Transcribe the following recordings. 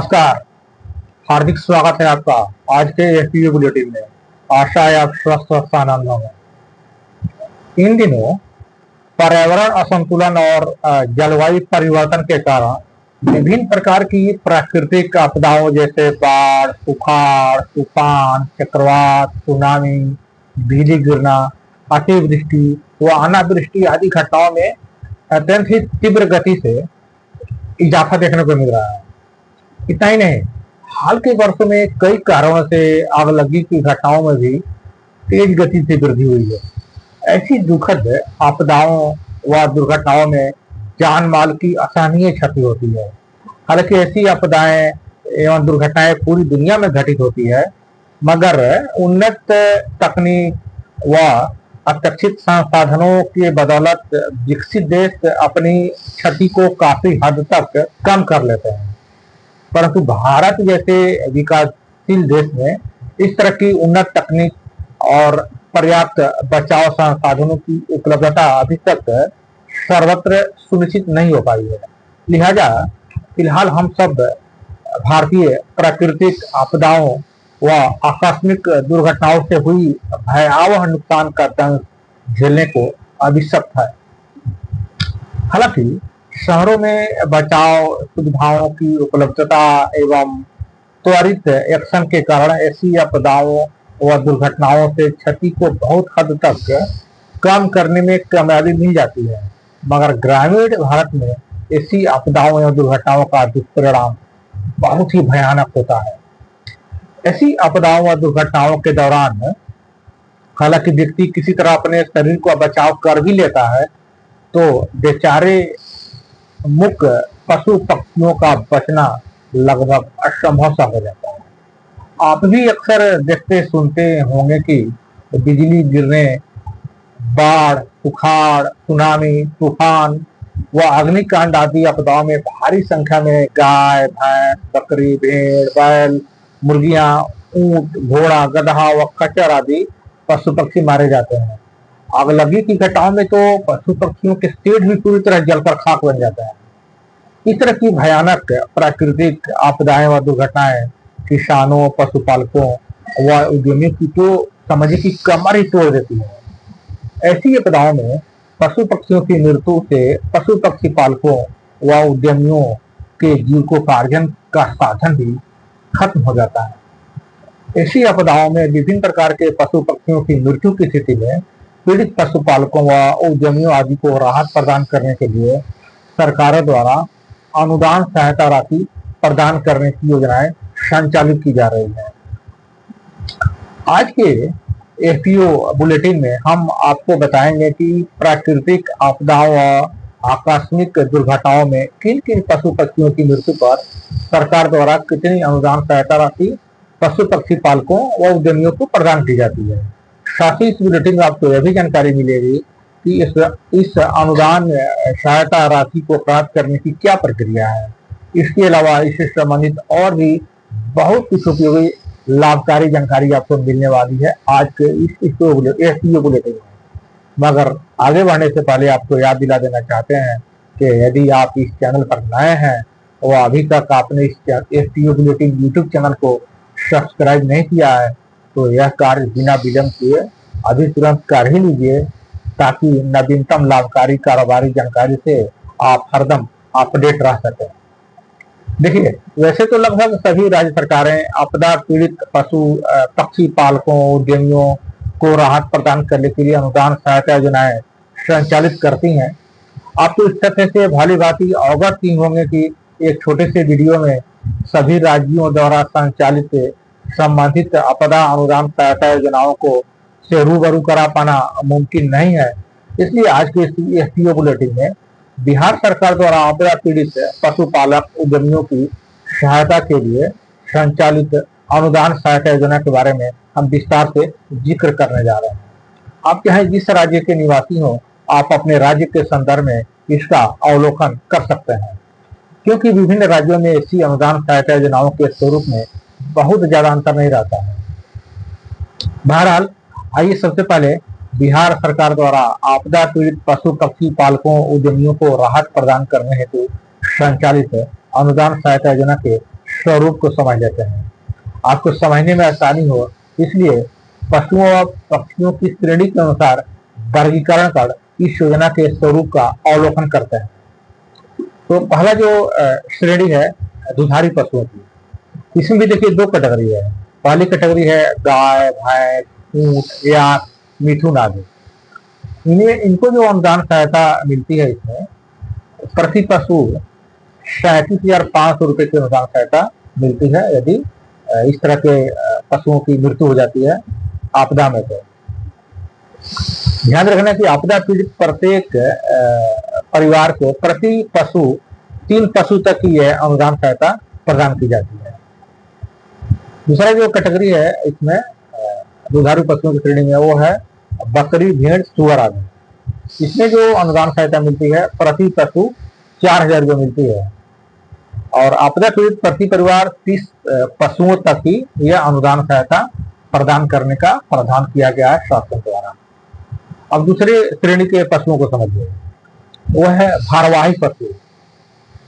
नमस्कार। हार्दिक स्वागत है आपका आज के एफपीओ बुलेटिन में। आशा है आप स्वस्थ और आनंद होंगे। इन दिनों पर्यावरण असंतुलन और जलवायु परिवर्तन के कारण विभिन्न प्रकार की प्राकृतिक आपदाओं जैसे बाढ़, सुखाड़, तूफान, चक्रवात, सुनामी, बिजली गिरना, अतिवृष्टि व अनावृष्टि आदि घटनाओं में अत्यंत ही तीव्र गति से इजाफा देखने को मिल रहा है। इतना ही नहीं, हाल के वर्षों में कई कारणों से आगलगी की घटनाओं में भी तेज गति से वृद्धि हुई है। ऐसी दुखद आपदाओं व दुर्घटनाओं में जान माल की असहनीय क्षति होती है। हालांकि ऐसी आपदाएं एवं दुर्घटनाएं पूरी दुनिया में घटित होती है, मगर उन्नत तकनीक व अशिक्षित संसाधनों के बदौलत विकसित देश अपनी क्षति को काफी हद तक कम कर लेते हैं। परंतु भारत जैसे विकासशील देश में इस तरह की उन्नत तकनीक और पर्याप्त बचाव संसाधनों की उपलब्धता अभी तक सर्वत्र सुनिश्चित नहीं हो पाई है। लिहाजा फिलहाल हम सब भारतीय प्राकृतिक आपदाओं व आकस्मिक दुर्घटनाओं से हुई भयावह नुकसान का दंश झेलने को अभी सख्त है। हालांकि शहरों में बचाव सुविधाओं की उपलब्धता एवं त्वरित एक्शन के कारण ऐसी आपदाओं व दुर्घटनाओं से क्षति को बहुत हद तक कम करने में कामयाबी मिल जाती है, मगर ग्रामीण भारत में ऐसी आपदाओं एवं दुर्घटनाओं का दुष्परिणाम बहुत ही भयानक होता है। ऐसी आपदाओं व दुर्घटनाओं के दौरान हालांकि व्यक्ति किसी तरह अपने शरीर का बचाव कर भी लेता है, तो बेचारे मुख पशु पक्षियों का बचना लगभग असंभव सा हो जाता है। आप भी अक्सर देखते सुनते होंगे कि बिजली गिरने, बाढ़, सुखाड़, सुनामी, तूफान व अग्निकांड आदि आपदाओं में भारी संख्या में गाय, भैंस, बकरी, भेड़, बैल, मुर्गियां, ऊंट, घोड़ा, गधा व खच्चर आदि पशु पक्षी मारे जाते हैं। आगलगी की घटनाओं में तो पशु पक्षियों के पेट भी पूरी तरह जलकर खाक बन जाता है। इस तरह की भयानक प्राकृतिक आपदाएं व दुर्घटनाएं किसानों, पशुपालकों व उद्यमियों की तो समझिए की कमर ही तोड़ देती है। ऐसी आपदाओं में पशु पक्षियों की मृत्यु से पशु पक्षी पालकों व उद्यमियों के जीविकोपार्जन का साधन भी खत्म हो जाता है। ऐसी आपदाओं में विभिन्न प्रकार के पशु पक्षियों की मृत्यु की स्थिति में पीड़ित पशुपालकों व उद्यमियों आदि को राहत प्रदान करने के लिए सरकारों द्वारा अनुदान सहायता राशि प्रदान करने की योजनाएं संचालित की जा रही है। आज के एफपीओ बुलेटिन में हम आपको बताएंगे कि प्राकृतिक आपदाओं व आकस्मिक दुर्घटनाओं में किन किन पशु पक्षियों की मृत्यु पर सरकार द्वारा कितनी अनुदान सहायता राशि पशु पक्षी पालकों व उद्यमियों को प्रदान की जाती है। साथ ही इस बुलेटिन में आपको यह भी जानकारी मिलेगी कि इस अनुदान सहायता राशि को प्राप्त करने की क्या प्रक्रिया है। इसके अलावा इससे संबंधित और भी बहुत कुछ उपयोगी लाभकारी जानकारी आपको मिलने वाली है आज के इस एफपीओ बुलेटिन में। मगर आगे बढ़ने से पहले आपको याद दिला देना चाहते हैं कि यदि आप इस चैनल पर नए हैं और अभी तक आपने इस एफपीओ बुलेटिन यूट्यूब चैनल को सब्सक्राइब नहीं किया है, तो यह कार्य बिना विलंब किए अभी तुरंत कर ही लीजिए, ताकि नवीनतम लाभकारी कारोबारी जानकारी से आप हरदम अपडेट रह सकें। देखिए, वैसे तो लगभग सभी राज्य सरकारें आपदा पीड़ित पशु पक्षी पालकों उद्यमियों को राहत प्रदान करने के लिए अनुदान सहायता योजनाएं संचालित करती हैं। आपको इस तथ्य से भली भांति अवगत ही होंगे कि एक छोटे से वीडियो में सभी राज्यों द्वारा संचालित संबंधित आपदा अनुदान सहायता योजनाओं को से रूबरू करा पाना मुमकिन नहीं है। इसलिए आज के एफपीओ बुलेटिन में बिहार सरकार द्वारा आपदा पीड़ित पशुपालक उद्यमियों की सहायता के लिए संचालित अनुदान सहायता योजना के बारे में हम विस्तार से जिक्र करने जा रहे हैं। आप चाहे जिस राज्य के निवासी हो, आप अपने राज्य के संदर्भ में इसका अवलोकन कर सकते हैं, क्योंकि विभिन्न राज्यों में ऐसी अनुदान सहायता योजनाओं के स्वरूप में बहुत ज्यादा अंतर नहीं रहता है। बहरहाल, आइए सबसे पहले बिहार सरकार द्वारा आपदा पीड़ित पशु पक्षी पालकों उद्यमियों को राहत प्रदान करने हेतु संचालित अनुदान सहायता योजना के स्वरूप को समझ लेते हैं। आपको समझने में आसानी हो इसलिए पशुओं और पक्षियों की श्रेणी के अनुसार वर्गीकरण कर इस योजना के स्वरूप का अवलोकन करते हैं। तो पहला जो श्रेणी है दुधारी पशुओं की, इसमें भी देखिए दो कैटेगरी है। पहली कैटेगरी है गाय, भैंस, ऊंट या मिथुन आदि। इन्हें इनको जो अनुदान सहायता मिलती है इसमें प्रति पशु 37,500 रुपए की अनुदान सहायता मिलती है यदि इस तरह के पशुओं की मृत्यु हो जाती है आपदा में। तो ध्यान रखना कि आपदा पीड़ित प्रत्येक परिवार को प्रति पशु 3 पशु तक की यह अनुदान सहायता प्रदान की जाती है। दूसरा जो कैटेगरी है इसमें दुधारू पशुओं की श्रेणी में वो है बकरी, भेड़, सुअर आदि। इसमें जो अनुदान सहायता मिलती है प्रति पशु 4,000 रुपये मिलती है और आपदा पीड़ित प्रति परिवार 30 पशुओं तक ही यह अनुदान सहायता प्रदान करने का प्रावधान किया गया है शासन द्वारा। अब दूसरे श्रेणी के पशुओं को समझिए, वह है भारवाही पशु।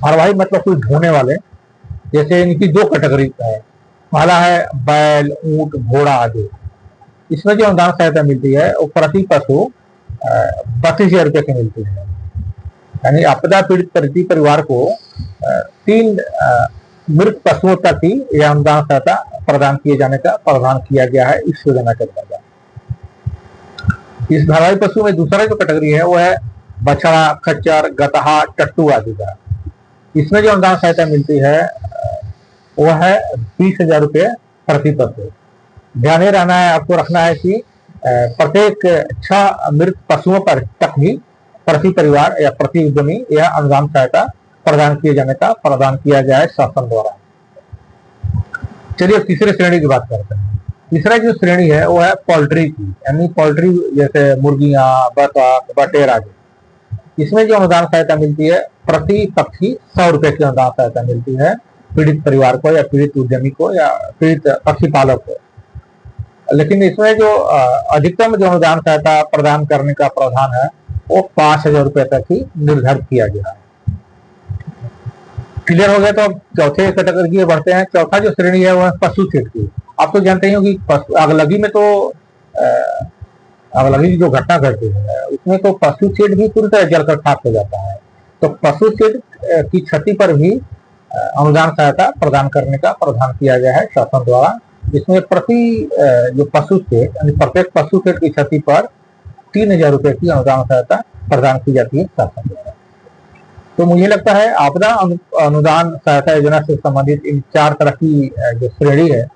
भारवाही मतलब कोई ढोने वाले, जैसे इनकी दो कैटेगरी है। पहला है बैल, ऊंट, घोड़ा आदि। इसमें जो अनुदान सहायता मिलती है वो प्रति पशु 32,000 रुपये की मिलती है। यानी आपदा पीड़ित प्रति परिवार को 3 मृत पशुओं तक ही यह अनुदान सहायता प्रदान किए जाने का प्रावधान किया गया है इस योजना के अंतर्गत। इस धारावाही पशु में दूसरा जो कैटेगरी है वो है बछड़ा, खच्चर, गदहा, टट्टू आदि का। इसमें जो अनुदान सहायता मिलती है वो है 20,000 रुपये प्रति पशु। ध्यान ही रहना है, आपको रखना है कि प्रत्येक 6 मृत पशुओं पर तक ही प्रति परिवार या प्रति उद्यमी यह अनुदान सहायता प्रदान किए जाने का प्रावधान किया गया है शासन द्वारा। चलिए तीसरे श्रेणी की बात करते हैं। तीसरा जो श्रेणी है वो है पोल्ट्री की, यानी पोल्ट्री जैसे मुर्गियां, बतख, बटेर आदि। इसमें जो अनुदान सहायता मिलती है प्रति पक्षी 100 रुपए की अनुदान सहायता मिलती है पीड़ित परिवार को या पीड़ित उद्यमी को या पीड़ित पक्षी पालक को। लेकिन इसमें जो अधिकतम जो अनुदान सहायता प्रदान करने का प्रावधान है वो 5,000 रुपए तक ही निर्धारित किया गया है। क्लियर हो गया? तो अब चौथे कैटेगरी की बढ़ते हैं। चौथा जो श्रेणी है वह पशु छेद की। आप तो जानते ही कि आगलगी में तो आगलगी की जो घटना घटती है उसमें तो पशु छेद भी पूरी तरह जलकर खाक हो जाता है। तो पशु छेद की क्षति पर भी अनुदान सहायता प्रदान करने का प्रावधान किया गया है शासन द्वारा। इसमें प्रति जो पशु छेद यानी प्रत्येक पशु छेद की क्षति पर 3,000 रुपए की अनुदान सहायता प्रदान की जाती है शासन द्वारा। तो मुझे लगता है आपदा अनुदान सहायता योजना से संबंधित इन 4 तरह की जो श्रेणी है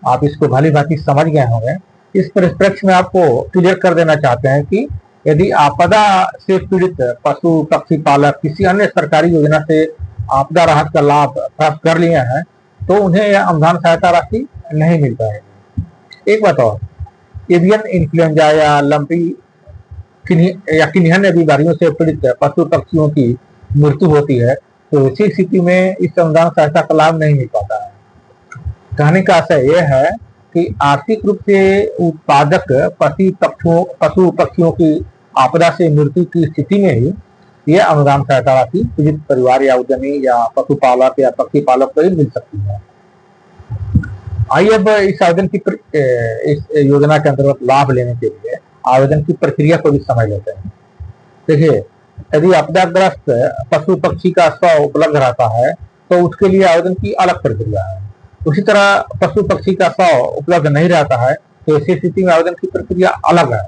आप इसको भली भांति समझ गए होंगे। इस परिप्रेक्ष्य में आपको क्लियर कर देना चाहते हैं कि यदि आपदा से पीड़ित पशु पक्षी पालक किसी अन्य सरकारी योजना से आपदा राहत का लाभ प्राप्त कर लिए हैं तो उन्हें यह अनुदान सहायता राशि नहीं मिल पाएगी। एक बात और, एवियन इन्फ्लुएंजा या लंपी या किन्हीं अन्य बीमारियों से पीड़ित पशु पक्षियों की मृत्यु होती है तो ऐसी स्थिति में इस अनुदान सहायता का लाभ नहीं मिल पाता है। कहने का आशय यह है कि आर्थिक रूप से उत्पादक पशु पक्षियों की आपदा से मृत्यु की स्थिति में ही यह अनुदान सहायता राशि पीड़ित परिवार या उद्यमी या पशुपालक या पक्षी पालक को ही मिल सकती है। आइए अब इस आवेदन की इस योजना के अंतर्गत लाभ लेने के लिए आवेदन की प्रक्रिया को भी समझ लेते हैं। देखिए, यदि आपदाग्रस्त पशु पक्षी का शव उपलब्ध रहता है तो उसके लिए आवेदन की अलग प्रक्रिया है। उसी तरह पशु पक्षी का शव उपलब्ध नहीं रहता है तो ऐसी स्थिति में आवेदन की प्रक्रिया अलग है।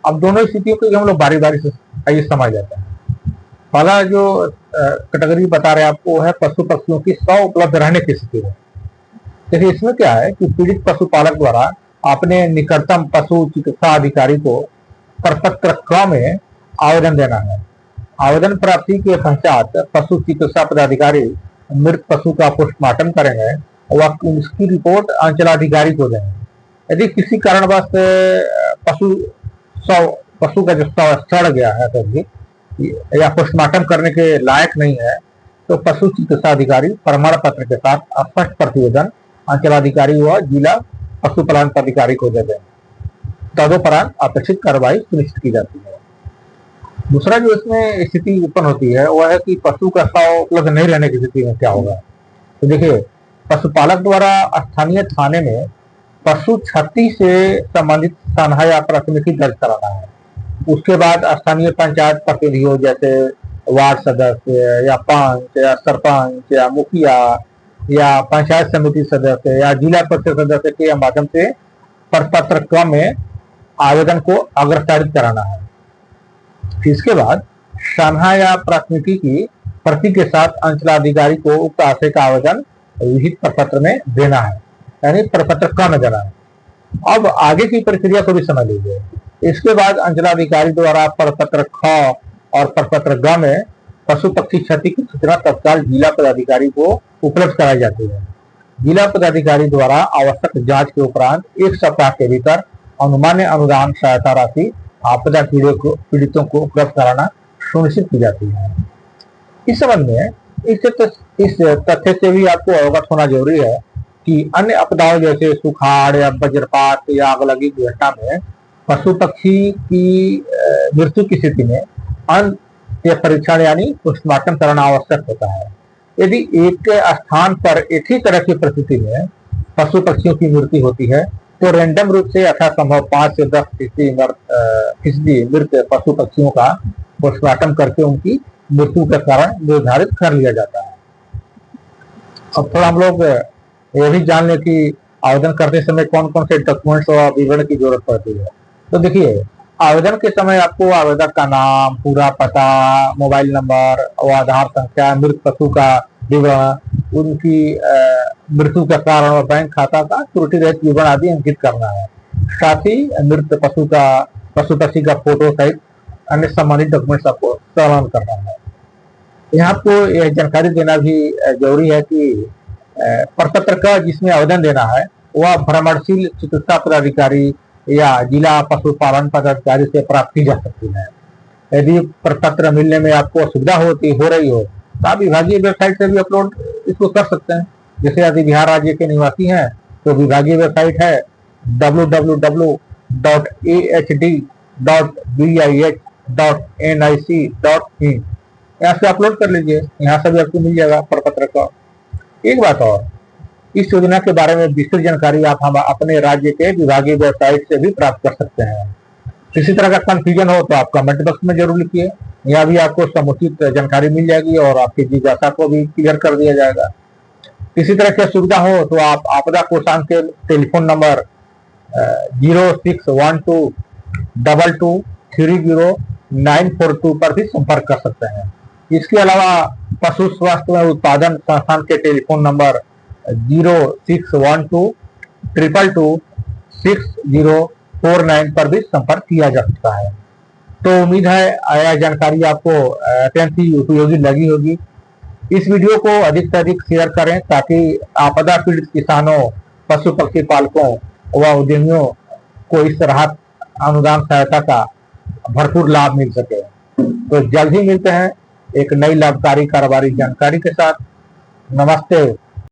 अब दोनों स्थितियों को हम लोग बारी बारी से आइए समझ लेते हैं। पहला जो कैटेगरी बता रहे हैं आपको है पशु पक्षियों की शव उपलब्ध रहने की स्थिति में। देखिए, इसमें क्या है कि पीड़ित पशुपालक द्वारा अपने निकटतम पशु चिकित्सा अधिकारी को प्रपत्र क्रम में आवेदन देना है। आवेदन प्राप्ति के पश्चात पशु चिकित्सा पदाधिकारी मृत पशु का पोस्टमार्टम करेंगे और उसकी रिपोर्ट अंचलाधिकारी को देंगे। यदि किसी कारणवश पशु का जो सड़ गया है तो या पोस्टमार्टम करने के लायक नहीं है तो पशु चिकित्सा अधिकारी प्रमाण पत्र के साथ स्पष्ट प्रतिवेदन अंचलाधिकारी व जिला पशुपालन अधिकारी को दे देंगे। तदोपरांत अपेक्षित कार्रवाई सुनिश्चित की जाती है। दूसरा जो इसमें स्थिति उत्पन्न होती है वह है कि पशु का शव उपलब्ध नहीं रहने की स्थिति में क्या होगा। तो देखिए, पशुपालक द्वारा स्थानीय थाने में पशु क्षति से संबंधित सनहा या प्राथमिकी दर्ज कराना है। उसके बाद स्थानीय पंचायत प्रतिनिधियों जैसे वार्ड सदस्य या पंच या सरपंच या मुखिया या पंचायत समिति सदस्य या जिला परिषद सदस्य के माध्यम से प्रपत्र क्रम में आवेदन को अग्रसारित कराना है। इसके बाद सनहा या प्राथमिकी की प्रति के साथ अंचलाधिकारी को उक्त आशय का आवेदन विहित प्रपत्र में देना है, यानी प्रपत्र क्रम में देना है। अब आगे की प्रक्रिया को भी समझ लीजिए। इसके बाद अंचलाधिकारी द्वारा प्रपत्र ख और प्रपत्र ग में पशु पक्षी क्षति की सूचना तत्काल जिला पदाधिकारी को उपलब्ध कराई जाती है। जिला पदाधिकारी द्वारा आवश्यक जांच के उपरांत 1 सप्ताह के भीतर अनुमान्य अनुदान सहायता राशि आपदा पीड़ितों को उपलब्ध कराना सुनिश्चित की जाती है। इस संबंध में इस तथ्य से भी आपको अवगत होना जरूरी है कि अन्य आपदाओं जैसे सुखाड़ या वज्रपात या आगलगी की घटना में पशु पक्षी की मृत्यु की स्थिति में अंत्य परीक्षण यानी पोस्टमार्टम करना आवश्यक होता है। यदि एक स्थान पर एक ही तरह की परिस्थिति में पशु पक्षियों की मृत्यु होती है तो रैंडम रूप से यथासंभव 5 से 10% मृत पशु पक्षियों का पोस्टमार्टम करके उनकी मृत्यु का कारण निर्धारित कर लिया जाता है। अब थोड़ा हम लोग ये भी जान लें कि आवेदन करते समय कौन कौन से डॉक्यूमेंट्स और विवरण की जरूरत पड़ती है। तो देखिए, आवेदन के समय आपको आवेदक का नाम, पूरा पता, मोबाइल नंबर और आधार संख्या, मृत पशु का विवरण, उनकी मृत्यु का कारण और बैंक खाता का त्रुटि रहित विवरण आदि अंकित करना है। साथ ही मृत पशु पक्षी का फोटो सहित अन्य संबंधित डॉक्यूमेंट्स आपको प्रदान करना है। यहाँ आपको यह जानकारी देना भी जरूरी है कि प्रपत्र का जिसमें आवेदन देना है वह भ्रमणशील चिकित्सा पदाधिकारी या जिला पशुपालन पदाधिकारी से प्राप्त की जा सकती है। यदि प्रपत्र मिलने में आपको असुविधा हो रही हो तो आप विभागीय वेबसाइट से भी अपलोड इसको कर सकते हैं। जैसे यदि बिहार राज्य के निवासी हैं तो विभागीय वेबसाइट है www.ahd.bih.nic.in। यहाँ से अपलोड कर लीजिए, यहाँ से भी आपको मिल जाएगा प्रपत्र का। एक बात और, इस योजना के बारे में विस्तृत जानकारी आप हम अपने राज्य के विभागीय वेबसाइट से भी प्राप्त कर सकते हैं। किसी तरह का कंफ्यूजन हो तो आप कमेंट बॉक्स में जरूर लिखिए, यहाँ भी आपको समुचित जानकारी मिल जाएगी और आपकी जिज्ञासा को भी क्लियर कर दिया जाएगा। किसी तरह की असुविधा हो तो आप आपदा कोषांग के टेलीफोन नंबर 0612230942 पर भी संपर्क कर सकते हैं। इसके अलावा पशु स्वास्थ्य में उत्पादन संस्थान के टेलीफोन नंबर 0612226049 पर भी संपर्क किया जा सकता है। तो उम्मीद है यह जानकारी आपको अत्यंत ही उपयोगी लगी होगी। इस वीडियो को अधिक से अधिक शेयर करें ताकि आपदा पीड़ित किसानों, पशु पक्षी पालकों व उद्यमियों को इस राहत अनुदान सहायता का भरपूर लाभ मिल सके। तो जल्द ही मिलते हैं एक नई लाभकारी कारोबारी जानकारी के साथ। नमस्ते।